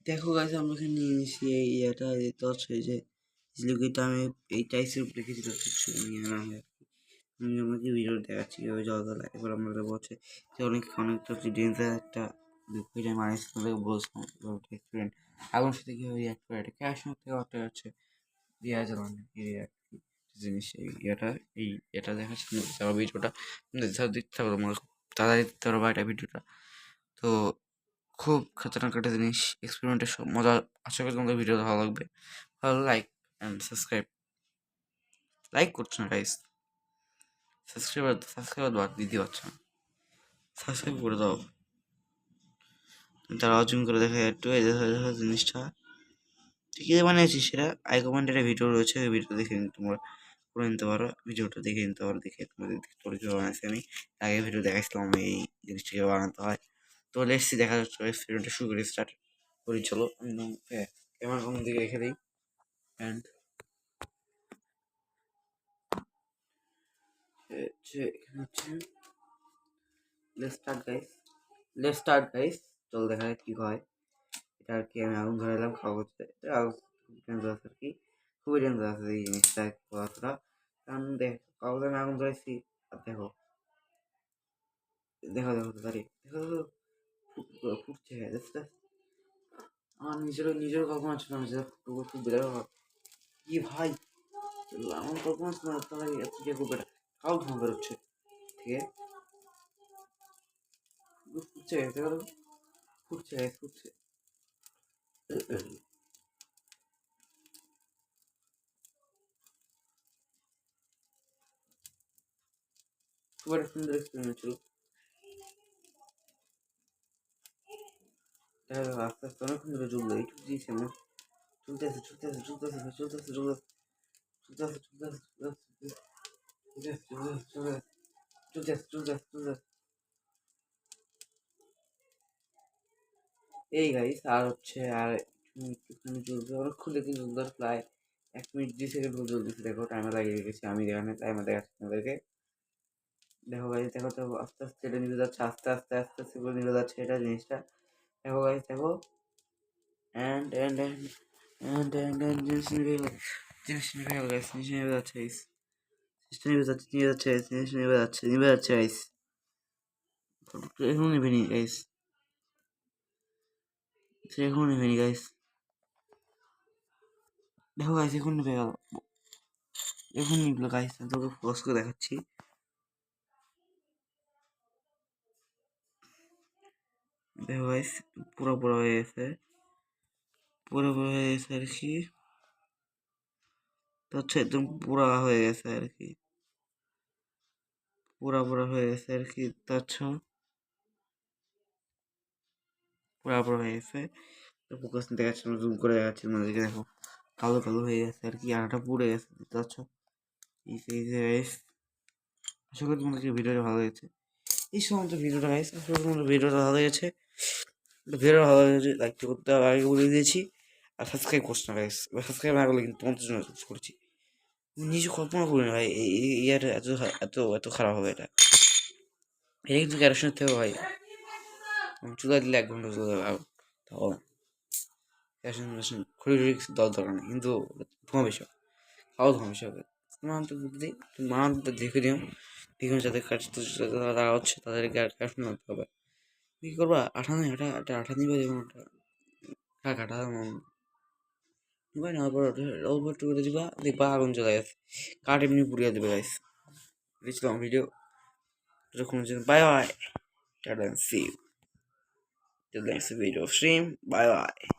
দেখো গাইস, আমরা এখানে নিয়ে নিয়েছি এই এটা টর্চ হয়ে যে লিকুইডটা আমি এই টাইসের উপরে রেখেছি, কিছু নিয়ে আনা হয়। আমি আমাকে ভিডিও দেখাচ্ছি কীভাবে জল তোলা। এবার আমরা বলছে যে অনেকটা ডেঞ্জার একটা লিকুইড আমি আনিয়েছি, তোমাদেরকে বলছিলাম এক্সপেরিমেন্ট আগুন সাথে কীভাবে রিয়াক্ট করে। এটা ক্যাশনোর থেকে অর্ডার হচ্ছে রিয়া জ্বালানো জিনিস। এই এটা দেখাচ্ছি যাওয়া ভিডিওটা দেখতে পারো, তোমরা খুব তাড়াতাড়ি দেখতে পারো এটা ভিডিওটা। তো খুব খতরনাক একটা জিনিস, এক্সপেরিমেন্টের সব মজা। আশা করি তোমাদের ভিডিওটা ভালো লাগবে। ভালো লাইক অ্যান্ড লাইক করছো না গাইস, সাবস্ক্রাইবার বাদ দিতে পারছো না, সাবস্ক্রাইব করে দাও। তারা জুম করে দেখা একটু এই দেখো জিনিসটা ঠিক আছে বানিয়েছি, সেটা আই কমেন্টে একটা ভিডিও রয়েছে, ওই ভিডিও দেখে তোমরা করে নিতে পারো। ভিডিওটা দেখে নিতে পারো, দেখে তোমাদের কীভাবে বানাইছি। আমি আগে ভিডিও দেখাইছিলাম এই জিনিসটাকে বানাতে হয়। তো লেটসি দেখা যাচ্ছে এক্সপেরিমেন্টটা শুরু করে স্টার্ট করি। চলো আমি ক্যামেরা কোন দিকে রেখে দিই অ্যান্ড লেটস স্টার্ট গাইস। চলো দেখা যাক কি হয়। এটা আর কি আমি আগুন ধরাইলাম, খাওয়া হচ্ছে। এটা ডেঞ্জারাস আর কি, খুবই ডেঞ্জারাস এই জিনিসটা কথাটা। কারণ কাগজে আমি আগুন ধরাইছি আর দেখো দেখো দেখো দাঁড়িয়ে দেখো দেখো ফুটছে। আমার নিজের কল্পনা ছিল না যে ফুটবো বেরো কি ভাই, আমার কল্পনা ছিল না তাহলে খুব এটা কাউ ধোঁয়া বেরোচ্ছে। ঠিক আছে, ফুটছে দেখো ফুটছে। খুব একটা সুন্দর এক্সপেরিমেন্ট ছিল। আস্তে আস্তে অনেকক্ষণ ধরে জ্বললো, এইটুকু দিয়েছি আমরা। চলতে এই গাইস। আর হচ্ছে আর একটুখানি জ্বলবে, অনেকক্ষণ দেখে জ্বলতে প্রায় 1 মিনিট 2 সেকেন্ড জ্বলতেছে। দেখো টাইমে লাগিয়ে রেখেছি আমি, দেখানে টাইমে দেখাচ্ছি আপনাদেরকে। দেখো গাইস দেখো তো আস্তে আস্তে এটা নিভে যাচ্ছে, আস্তে করে নিভে যাচ্ছে এটা জিনিসটা। দেখো গাইস দেখো and জিনিস নিভে গেল গাইস, জিনিস নিভে যাচ্ছে গাইস, জিনিস নিভে যাচ্ছে গাইস। এখন নিভে নি গাইস, এখন নিভে নি গাইস। দেখো গাইস এখন নিভে গেল, এখন নিভলো গাইস। আমি তোকে ফোকাস করে দেখাচ্ছি। দেখো গাইস পুরো হয়ে গেছে, আর কি। তো হচ্ছে একদম পুরা হয়ে গেছে আর কি, পুরা হয়ে গেছে আর কি। তো হচ্ছে পুরা হয়ে গেছে। ফোকাস দেখাচ্ছি, জুম করে দেখাচ্ছি তোমাদেরকে। দেখো কালো হয়ে গেছে আর কি, আটা পুড়ে গেছে দেখতে পাচ্ছ। এই যে গাইস, আশা করি তোমাদেরকে ভিডিওটা ভালো লেগেছে। এই সমস্ত ভিডিওটা গাইস, আশা করি তোমাদের ভিডিওটা ভালো লেগেছে। লাইক করতে আগে বলে দিয়েছি। আর সাবস্ক্রাইব করছো না গাইস, সাবস্ক্রাইব না করলে কিন্তু তোমাদের জন্য করছি। নিজে কল্পনা করি না ভাই ইয়ার এত এত এত খারাপ হবে এটা। এটা কিন্তু ক্যারেকশনের থেকে ভাই চুলা দিলে 1 ঘন্টা চলে যাবে আগুন, তাও না ক্যারেকশন খড়ি দরকার নেই, কিন্তু ধোঁয়া বেশি হবে, খাওয়া ধোঁয়া বেশি হবে। মান তো দেখে দিও, দেখুন যাদের তারা হচ্ছে তাদেরকে ক্যারেকশন আনতে হবে। কী করবা, আঠা নেই, আঠা নিবে, যেমন কাটা নিবা, নেওয়ার পর অল্প একটু করে দিবা, দেখবা আগুন চলে গেছে, কাঠ এমনি পুড়িয়ে দেবে গাইস। দেখছিলাম video, bye bye, tata, see you till the next video stream, bye bye.